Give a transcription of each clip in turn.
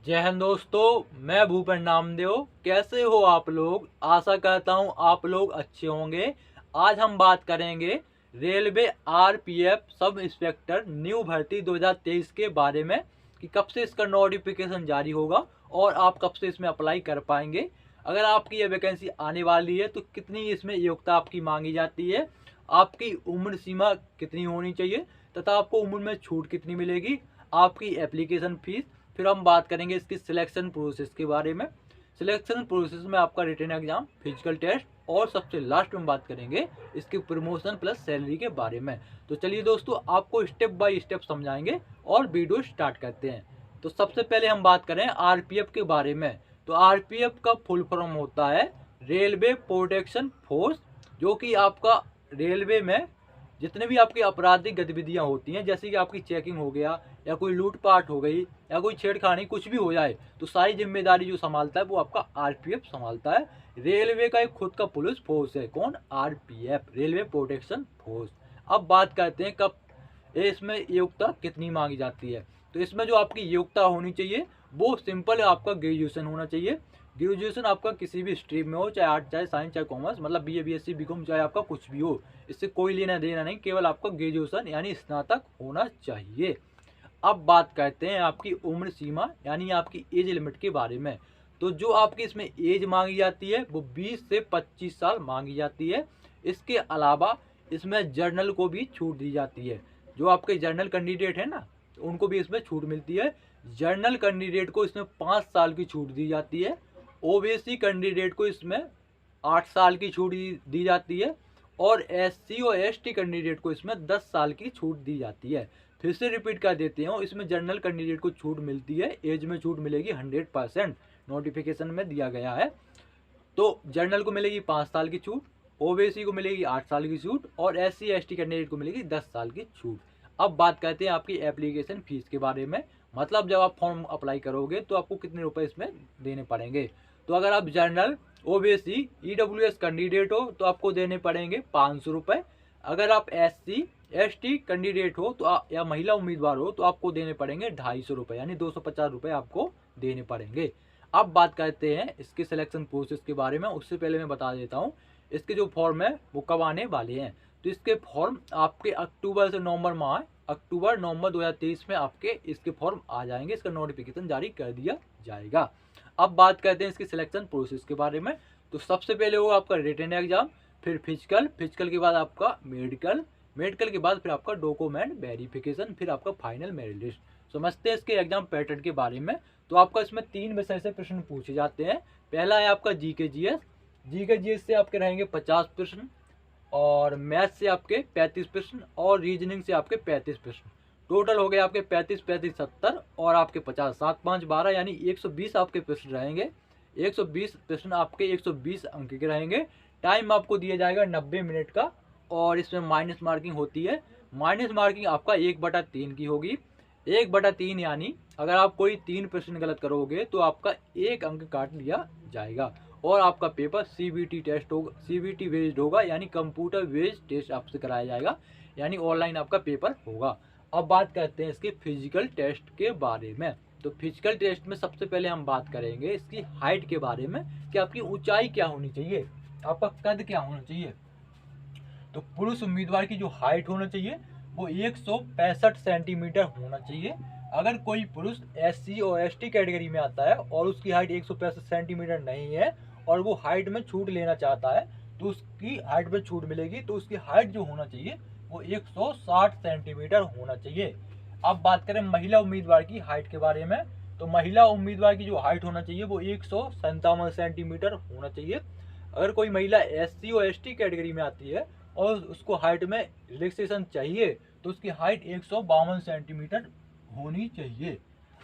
जय हिंद दोस्तों, मैं भूपेन नामदेव। कैसे हो आप लोग? आशा करता हूँ आप लोग अच्छे होंगे। आज हम बात करेंगे railway RPF sub inspector new भर्ती 2023 के बारे में कि कब से इसका नोटिफिकेशन जारी होगा और आप कब से इसमें अप्लाई कर पाएंगे। अगर आपकी ये वैकेंसी आने वाली है तो कितनी इसमें योग्यता आपकी मांगी जाती है, आपकी उम्र सीमा कितनी होनी चाहिए तथा आपको उम्र में छूट कितनी मिलेगी, आपकी एप्लीकेशन फीस। फिर हम बात करेंगे इसकी सिलेक्शन प्रोसेस के बारे में। सिलेक्शन प्रोसेस में आपका रिटन एग्जाम, फिजिकल टेस्ट और सबसे लास्ट में बात करेंगे इसकी प्रमोशन प्लस सैलरी के बारे में। तो चलिए दोस्तों, आपको स्टेप बाय स्टेप समझाएंगे और वीडियो स्टार्ट करते हैं। तो सबसे पहले हम बात करें आरपीएफ के बारे में। तो आरपीएफ का फुल फॉर्म होता है रेलवे प्रोटेक्शन फोर्स, जो कि आपका रेलवे में जितने भी आपकी आपराधिक गतिविधियां होती हैं, जैसे कि आपकी चेकिंग हो गया या कोई लूटपाट हो गई या कोई छेड़खानी कुछ भी हो जाए, तो सारी जिम्मेदारी जो संभालता है वो आपका आरपीएफ संभालता है। रेलवे का एक खुद का पुलिस फोर्स है। कौन? RPF, railway protection force. अब बात करते हैं कब इसमें योग्यता कितनी मांगी जाती है। तो इसमें जो आपकी योग्यता होनी चाहिए वो सिंपल है, आपका ग्रेजुएशन होना चाहिए। ग्रेजुएशन आपका किसी भी स्ट्रीम में हो, चाहे आर्ट, चाहे साइंस, चाहे कॉमर्स, मतलब बीए, बीएससी, बीकॉम, चाहे आपका कुछ भी हो, इससे कोई लेना देना नहीं, केवल आपका ग्रेजुएशन यानी स्नातक होना चाहिए। अब बात करते हैं आपकी उम्र सीमा यानी आपकी एज लिमिट के बारे में। तो जो आपकी इसमें एज मांगी जाती है वो 20 से 25 साल मांगी जाती है। इसके अलावा इसमें जर्नल को भी छूट दी जाती है। जो आपके जर्नल कैंडिडेट है ना, तो उनको भी इसमें छूट मिलती है। जर्नल कैंडिडेट को इसमें 5 साल की छूट दी जाती है। ओबीसी कैंडिडेट को इसमें 8 साल की छूट दी जाती है और एससी और एसटी कैंडिडेट को इसमें 10 साल की छूट दी जाती है। फिर से रिपीट कर देते हैं, इसमें जनरल कैंडिडेट को छूट मिलती है, एज में छूट मिलेगी 100%, नोटिफिकेशन में दिया गया है। तो जनरल को मिलेगी 5 साल की छूट, ओबीसी को मिलेगी 8 साल की छूट और एससी एसटी कैंडिडेट को मिलेगी 10 साल की छूट। अब बात करते हैं आपकी एप्लीकेशन फीस के बारे में। मतलब जब आप फॉर्म अप्लाई करोगे तो आपको कितने रुपए इसमें देने पड़ेंगे। तो अगर आप जनरल, ओबीसी, ईडब्ल्यूएस कैंडिडेट हो तो आपको देने पड़ेंगे 500 रुपये। अगर आप एससी एसटी कैंडिडेट हो तो या महिला उम्मीदवार हो तो आपको देने पड़ेंगे 250 रुपये, यानी 250 रुपये आपको देने पड़ेंगे। अब बात करते हैं इसके सिलेक्शन प्रोसेस के बारे में। उससे पहले मैं बता देता हूँ इसके जो फॉर्म है वो कब आने वाले हैं। तो इसके फॉर्म आपके अक्टूबर से नवंबर माह, अक्टूबर नवंबर 2023 में आपके इसके फॉर्म आ जाएंगे। इसका नोटिफिकेशन जारी कर दिया जाएगा। अब बात करते हैं इसके सिलेक्शन प्रोसेस के बारे में। तो सबसे पहले होगा आपका रिटन एग्जाम, फिर फिजिकल, फिजिकल के बाद आपका मेडिकल, मेडिकल के बाद फिर आपका डॉक्यूमेंट वेरिफिकेशन, फिर आपका फाइनल मेरिट लिस्ट। समझते हैं इसके एग्जाम पैटर्न के बारे में। तो आपका इसमें 3 विषय से प्रश्न पूछे जाते हैं। पहला है आपका जीके जीएस। जीके जीएस से आपके रहेंगे 50 प्रश्न और मैथ से आपके 35 प्रश्न और रीजनिंग से आपके 35 प्रश्न। टोटल हो गए आपके 35 35 70 और आपके 50, 7 5 12, यानी 120 आपके प्रश्न रहेंगे। 120 प्रश्न आपके 120 अंक के रहेंगे। टाइम आपको दिया जाएगा 90 मिनट का और इसमें माइनस मार्किंग होती है। माइनस मार्किंग आपका 1/3 की होगी। 1/3 यानी अगर आप कोई 3 प्रश्न गलत करोगे तो आपका 1 अंक काट लिया जाएगा और आपका पेपर सीबीटी टेस्ट होगा, सीबीटी बेस्ड होगा, यानी कंप्यूटर बेस्ड टेस्ट आपसे कराया जाएगा, यानी ऑनलाइन आपका पेपर होगा। अब बात करते हैं इसके फिजिकल टेस्ट के बारे में। तो फिजिकल टेस्ट में सबसे पहले हम बात करेंगे इसकी हाइट के बारे में कि आपकी ऊंचाई क्या होनी चाहिए, आपका कद क्या होना चाहिए। तो पुरुष उम्मीदवार की जो हाइट होना चाहिए वो 165 सेंटीमीटर होना चाहिए। अगर कोई पुरुष एससी और एसटी कैटेगरी में आता है और उसकी हाइट 165 सेंटीमीटर नहीं है और वो हाइट में छूट लेना चाहता है तो उसकी हाइट में छूट मिलेगी। तो उसकी हाइट जो होना चाहिए वो 160 सेंटीमीटर होना चाहिए। अब बात करें महिला उम्मीदवार की हाइट के बारे में। तो महिला उम्मीदवार की जो हाइट होना चाहिए वो 157 सेंटीमीटर होना चाहिए। अगर कोई महिला एससी और एसटी कैटेगरी में आती है और उसको हाइट में रिलैक्सेशन चाहिए तो उसकी हाइट 152 सेंटीमीटर होनी चाहिए।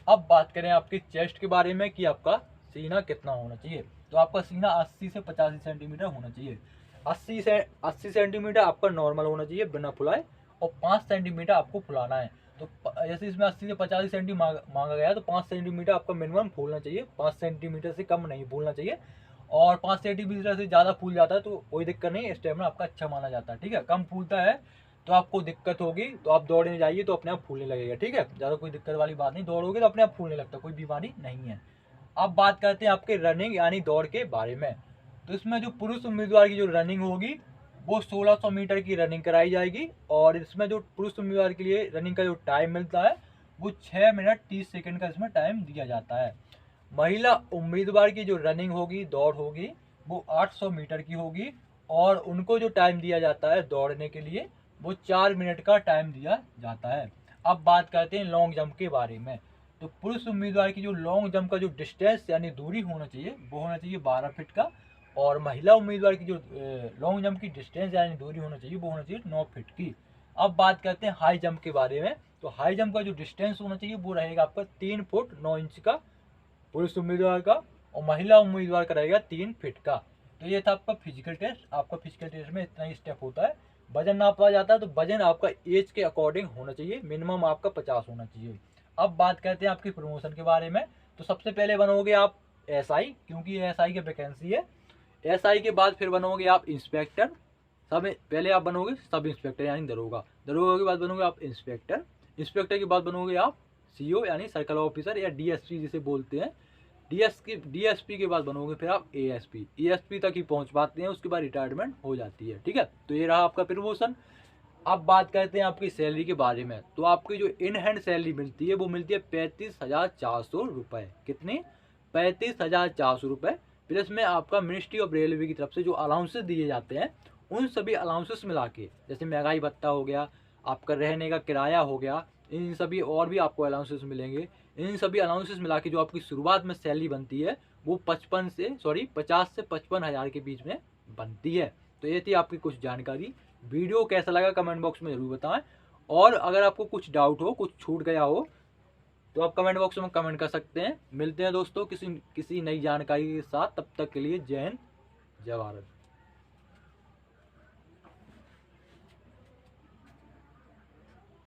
अब बात करें आपके चेस्ट के बारे में कि आपका सीना कितना होना चाहिए। तो आपका सीना 80 से 85 सेंटीमीटर होना चाहिए। 80 सेंटीमीटर आपका नॉर्मल होना चाहिए बिना फुलाए और 5 सेंटीमीटर आपको फुलाना है। तो जैसे इसमें 80 से 85 सेंटीमीटर मांगा गया है तो 5 सेंटीमीटर आपका मिनिमम फूलना चाहिए, 5 सेंटीमीटर से कम नहीं फूलना चाहिए। और 5 सेंटीमीटर से ज़्यादा फूल जाता है तो कोई दिक्कत नहीं, स्टेमिना आपका अच्छा माना जाता है। ठीक है, कम फूलता है तो आपको दिक्कत होगी, तो आप दौड़ने जाइए तो अपने आप फूलने लगेगा। ठीक है, ज़्यादा कोई दिक्कत वाली बात नहीं, दौड़ोगे तो अपने आप फूलने लगता, कोई बीमारी नहीं है। अब बात करते हैं आपके रनिंग यानी दौड़ के बारे में। तो इसमें जो पुरुष उम्मीदवार की जो रनिंग होगी वो 1600 मीटर की रनिंग कराई जाएगी, और इसमें जो पुरुष उम्मीदवार के लिए रनिंग का जो टाइम मिलता है वो 6 मिनट 30 सेकंड का इसमें टाइम दिया जाता है। महिला उम्मीदवार की जो रनिंग होगी, दौड़ होगी, वो 800 मीटर की होगी, और उनको जो टाइम दिया जाता है दौड़ने के लिए वो 4 मिनट का टाइम दिया जाता है। अब बात करते हैं लॉन्ग जंप के बारे में। तो पुरुष उम्मीदवार की जो लॉन्ग जंप का जो डिस्टेंस यानी दूरी होना चाहिए वो होना चाहिए 12 फीट का, और महिला उम्मीदवार की जो लॉन्ग जंप की डिस्टेंस यानी दूरी होना चाहिए वो होना चाहिए 9 फीट की। अब बात करते हैं हाई जंप के बारे में। तो हाई जंप का जो डिस्टेंस होना चाहिए वो रहेगा आपका 3 फुट 9 इंच का पुरुष उम्मीदवार का, और महिला उम्मीदवार का रहेगा 3 फीट का। तो ये था आपका फिजिकल टेस्ट। आपका फिजिकल टेस्ट में इतना ही स्टेप होता है। वजन नापा जाता है, तो वजन आपका एज के अकॉर्डिंग होना चाहिए, मिनिमम आपका 50 होना चाहिए। अब बात करते हैं आपकी प्रमोशन के बारे में। तो सबसे पहले बनोगे आप एसआई, क्योंकि ये एसआई की वैकेंसी है। एसआई के बाद फिर बनोगे आप इंस्पेक्टर। सब पहले आप बनोगे सब इंस्पेक्टर यानी दरोगा, दरोगा के बाद बनोगे आप इंस्पेक्टर, इंस्पेक्टर के बाद बनोगे आप सीओ यानी सर्कल ऑफिसर या डीएसपी जिसे बोलते हैं। डीएसपी के बाद बनोगे फिर आप एएसपी, एएसपी तक ही पहुंच पाते हैं, उसके बाद रिटायरमेंट हो जाती है। ठीक है, तो ये रहा आपका प्रमोशन। अब बात करते हैं आपकी सैलरी के बारे में। तो आपकी जो इन हैंड सैलरी मिलती है वो मिलती है 35,400 रुपये। कितनी? 35,400 रुपये। प्लस में आपका मिनिस्ट्री ऑफ रेलवे की तरफ से जो अलाउंसेस दिए जाते हैं उन सभी अलाउंसेस मिला के, जैसे महंगाई भत्ता हो गया, आपका रहने का किराया हो गया, इन सभी और भी आपको अलाउंसेस मिलेंगे। इन सभी अलाउंसेस मिला के जो आपकी शुरुआत में सैलरी बनती है वो 50 से 55 हज़ार के बीच में बनती है। तो ये थी आपकी कुछ जानकारी। वीडियो कैसा लगा कमेंट बॉक्स में ज़रूर बताएं, और अगर आपको कुछ डाउट हो, कुछ छूट गया हो, तो आप कमेंट बॉक्स में कमेंट कर सकते हैं। मिलते हैं दोस्तों किसी नई जानकारी के साथ, तब तक के लिए जय हिंद, जय भारत।